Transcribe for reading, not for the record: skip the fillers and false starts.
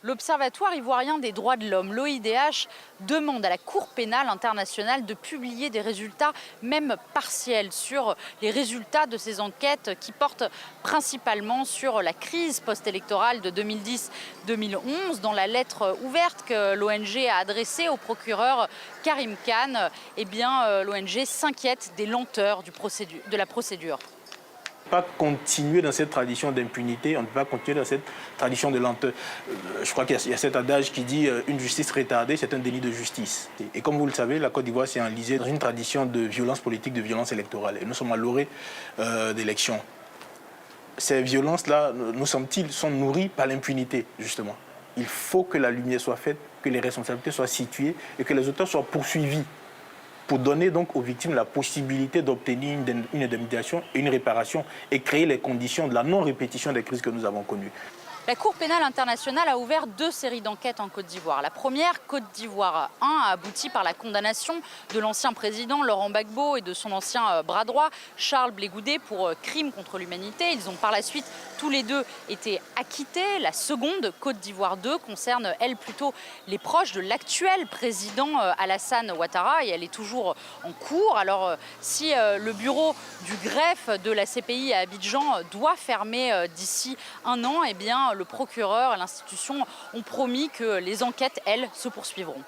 L'Observatoire ivoirien des droits de l'homme, l'OIDH, demande à la Cour pénale internationale de publier des résultats, même partiels, sur les résultats de ces enquêtes qui portent principalement sur la crise post-électorale de 2010-2011. Dans la lettre ouverte que l'ONG a adressée au procureur Karim Khan, l'ONG s'inquiète des lenteurs de la procédure. On ne peut pas continuer dans cette tradition d'impunité, on ne peut pas continuer dans cette tradition de lenteur. Je crois qu'il y a cet adage qui dit une justice retardée, c'est un délit de justice. Et comme vous le savez, la Côte d'Ivoire s'est enlisée dans une tradition de violence politique, de violence électorale. Et nous sommes à l'orée d'élections. Ces violences-là, nous semble-t-il, sont nourries par l'impunité, justement. Il faut que la lumière soit faite, que les responsabilités soient situées et que les auteurs soient poursuivis, pour donner donc aux victimes la possibilité d'obtenir une indemnisation et une réparation et créer les conditions de la non-répétition des crises que nous avons connues. La Cour pénale internationale a ouvert 2 séries d'enquêtes en Côte d'Ivoire. La première, Côte d'Ivoire 1, a abouti par la condamnation de l'ancien président Laurent Gbagbo et de son ancien bras droit Charles Blé Goudé pour crimes contre l'humanité. Ils ont par la suite tous les deux été acquittés. La seconde, Côte d'Ivoire 2, concerne elle plutôt les proches de l'actuel président Alassane Ouattara et elle est toujours en cours. Alors si le bureau du greffe de la CPI à Abidjan doit fermer d'ici un an, le procureur et l'institution ont promis que les enquêtes, elles, se poursuivront.